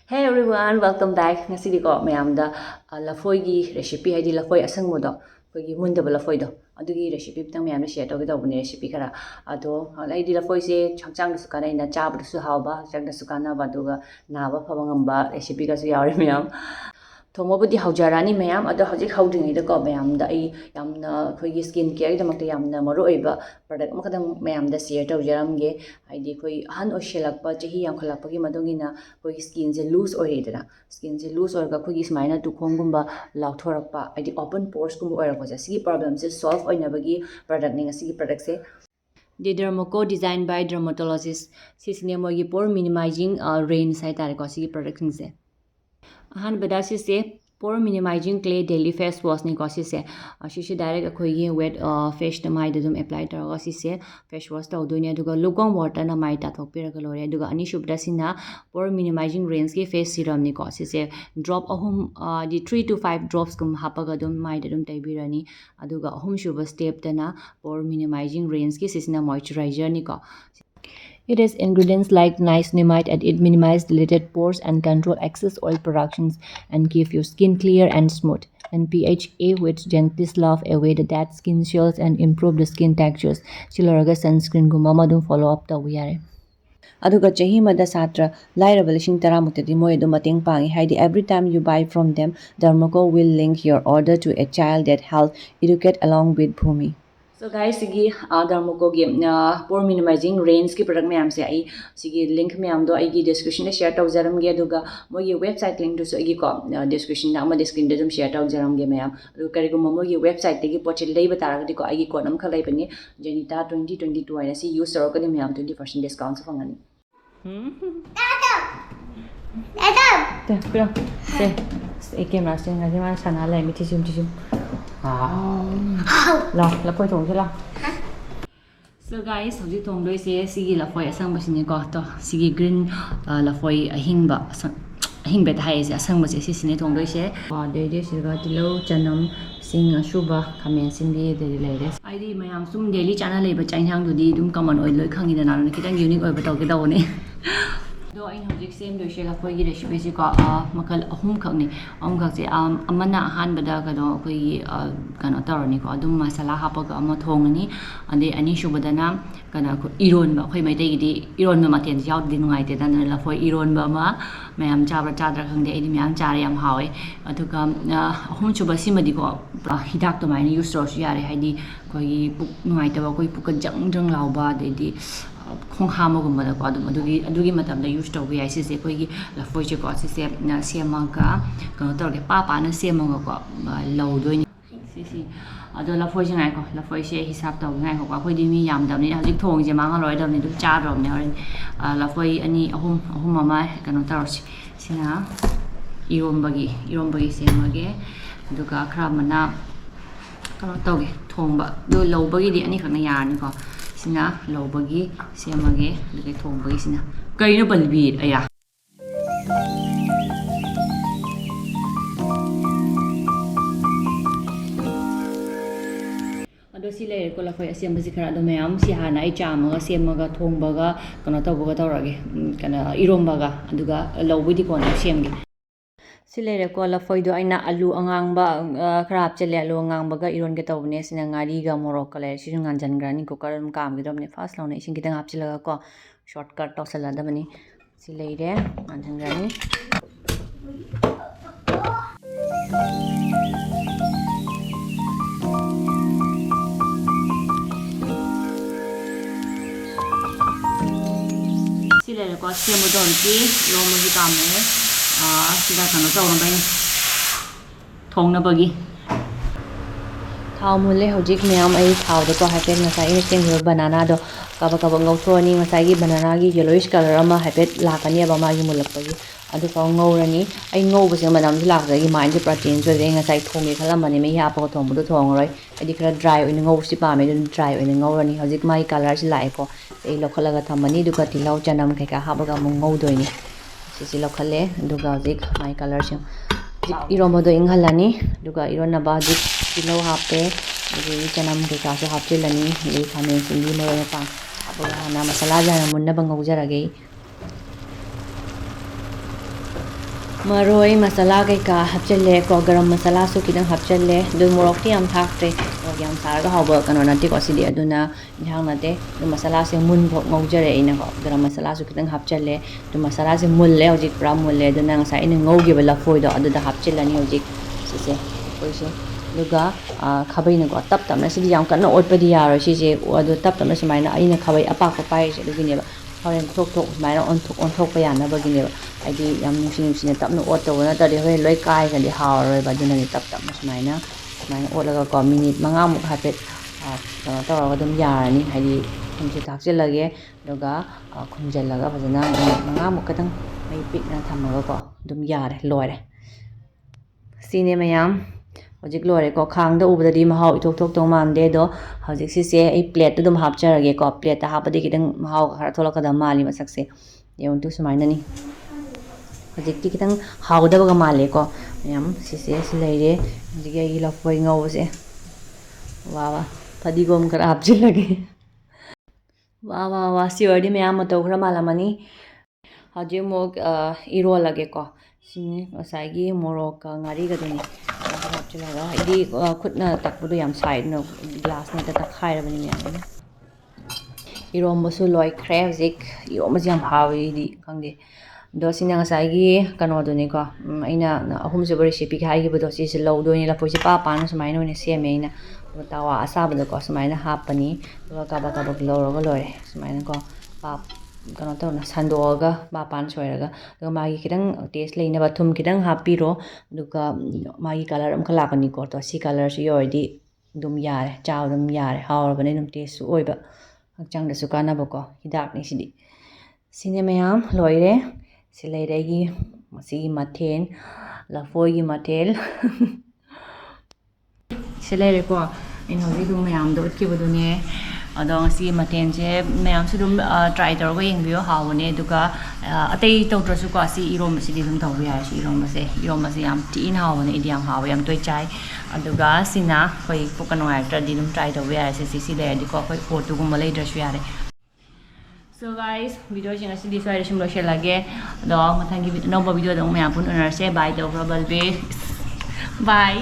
Hey everyone, welcome back. Ngasi ko mayamda lafoi gi recipe haidi lafoi asang mo do ko gi munda ba lafoi do adugi recipe bitang mayamda share to da bune recipe kara ado haidi lafoi se changchang su kana ina cha bu su haw ba chang da su kana ba duga na ba phawang amba recipe ka su yawre mayam थोंबबुदी हौजारानी मैम अदो हजिक हौद्रिङैदा को मैमदा आई यामना खोई skin care दमकते यामना मरो ओइबा product मखदम मैमदा share तौजरमगे हाइदी खोई अहन ओइशेलकपा चही यामखलकपगी मदुंगिना खोई स्किन से लूज ओइरेदना स्किन से लूज ओइरगा खोई स्माइना तुखोंगुंबा लाउथोरकपा आइदी ओपन पोर्स गुंबा ओइरकपा सिगी प्रॉब्लम से सॉल्व ओइनबगी प्रोडक्ट निंग सिगी प्रोडक्ट से The Dermoco designed by dermatologist sisine mogi pore minimizing range sai tare ko sigi product se अहनबदा सिसे pore minimizing clay daily face wash ने को सिसे अशिसे डायरेक्ट अखोई वेट फेस न माइ दम अप्लाई तौर सिसे फेस वॉश तौदोने दुगा लुगोंग वाटर न माइ ताथोकपिरग लोरे दुगा अनि सुबदा सिना पोर मिनिमाइजिंग रेंज के फेस सीरम ने को सिसे ड्रॉप अहुम दि 3 to 5 ड्रॉप्स कुम हापगा दम माइ दम तैबिरनी अदुगा अहुम सुब स्टेप तना पोर मिनिमाइजिंग रेंज के सिसना मॉइस्चराइजर ने को It has ingredients like niacinamide and it minimizes dilated pores and control excess oil productions and keep your skin clear and smooth. And PHA which gently slough away the dead skin cells and improve the skin textures. Chilaraga sunscreen guma madum follow up the yare. Aduga chahi mada satra lairaba lishing taramutadi moy du mating pangi haidi every time you buy from them Dermoco will link your order to a child that help educate along with Bhumi. So guys, sigi Dermoco gi pore minimizing range ki product mayam se ai sigi link mayam do ai gi description share taw jaram ge aduga mo gi website link to so gi ko description na ma screen de dum share taw jaram ge mayam adu kari ko mo gi website te gi poche lei ba taragadi ko ai gi ko nam khalai bani Janita 2022 ai si use ro ko ni mayam 20% discount so fangani Dad pero se camera se ngai ma sana lai mi tisum Lo, lafoi thong chila. So guys, hojik thong doi se sigi lafoi asang basini ko to sigi green lafoi ahingba ahingba thai se asang basi si sini thong doi se. De siga tilo chanam sing shuba khamen sin bi de le ai di mayam sum daily chana le ba chainhang du di dum common oil loi khangi da na ne kitang unique oi ba taw ke daw ne. Do I hojik same do she lafoi gi recipe si ko makal ahum khak ni khak se amana han bada ka do koi kana tarani ko adum masala hapaga ama thongani ande ani shubadana kana ko iron ba khoi mai dai gi iron ma maten yaw di nungai te dan lafoi iron ba ma mayam chabra chadra khangde ai myam chare yam hawe aduga ahum chuba simadi ko hidak to mai ni use ro yare haidi koi puk nungai ta ba koi puk jang jang law ba de di khong hamagum da ko adugi matam da use to bi ai se koi gi lafoi che ko se sema ka ko tor ke pa na sema ko law do ni si ado lafoi je ngai ko lafoi se hisab taw ngai ko khoi di mi yam dam ni hajik thong je ma ngaloi dam ni dum cha rom ni horin lafoi ani ahum mama kano tar sina irombagi semage duga khra mana kano tawge thongba do lowbagi di ani khakna yarni ko sina lowbagi semage duga thongbagi sina kaino balbi aya si le ko la foi asem basi khara do mayam si hana ai chamaga semaga thongbaga kana tawbaga tawrage kana irombaga aduga lowbudi ko na semge si le ko la foi do aina alu angangba kharap chele alu angangbaga iron ge tawne sina ngari ga morok kale si nganjan grani ko karam kam ge domne fast launa ising kitang apchilaga ko shortcut tosala da bani si le re nganjan grani Sila ko semo don ki lomo hi kam ne sida kano taw bai thong na bagi thau mule hojik myam ai thau de ko hapen na sai ken ro banana do kaba ngau tho ni masai gi banana gi yellowish color ama hapet la kani ba ma gi mulak bagi adu ko ngau rani ai ngau ba se madam ji lak da gi mind protein so de nga sai thong ni khala mani me ya pa thong bu thong roi adi kra dry oin ngau si pa me dry oin ngau rani hojik mai color si lai ko ei lokhalaga thamani duka tilau chanam kai ka habaga mungau doini sisi lokhale duga hojik mai color sim iromba do inghalani duga irona ba hojik tilau hape adi chanam kai ka so hapchilani le khamen sindi mo pa abaga na masala jana munna bangau jarage Maroi masala kai ka hapchalle ko garam masala su kidang hapchalle du morok ti am thaktre morok yam sarga hawba kano na ti ko sidi aduna inhang na te du masala se mun bhok ngaujare ina ko garam masala su kidang hapchalle du masala se mulle hojik pra mulle aduna ngasa ina ngaugi bala foi do aduda hapchillani hojik sise koise duga khabai na ko tap tap na sidi yam kana otpadi yaro sise adu tap tap na sumaina aina khabai apak ko pai se dugine ba horen thok thok sumaina on thok pa yana bagine ba aidi yam nusi tap no ot tawana tadi hoi loi kai kan di hauroi ba duna ni tap tap sumaina ot laga ko minute manga muk hapet tawraga dum yarani haidi khumsi thakchilage duga khumjallaga fajana manga muk kadang mai pikna thamaga ko dum yare loire sine mayam hojik lore ko khang da ubadadi mahau ithok thok tong mande do hojik si se ai plate dum hapcharage ko plate ta hapadi kidang mahau khara tholaka da mali masakse yeun tu sumaina ni hojik ti kitang hauda baga male ko yam sise silaire hojik ai lafoi ngawse wa padigom kara hapchilage wa si ordi me am to khra malamani hojik mok irolage ko sini asagi morok ngari ga duni hapchilaga idi khutna takpudu yam side no glass ne ta takhairabani me am irombasu loikhre hojik irombasu yam hawi di khangde do sina ngasagi kano duni ko aina ahum se recipe ka hagi bodo si lo do ni la poise pa pa na sumaina ne seme ina tawa asaba do ko sumaina hapani do ka ba lo ro lore sumaina ko pa kano to na sandoga ba pan soiraga do magi kidang taste leina ba thum kidang hapiro duka magi color am khala kani ko to si color si yordi dum yare chaw dum yare hawrabane dum taste su oiba hakchang da su kana ba ko hidak ni sidi sine mayam loire silairegi masigi mathel lafoi gi mathel silaire ko in hoji dum mayam do ki bodune ado ngasi mathel je mayam su dum try tor go yengbiyo hawone duka atei tawtrasu ko asi irom sidi dum taw ya si irom se yam ti in hawone idi yam haw yam toi chai aduga sina koi pukano actor di dum try taw ya si si le di ko koi photo gum malai drasu yare. So guys, video sing asi di soire sim lo share lage do mathangi no video dong me apun unar se bye do probable bye.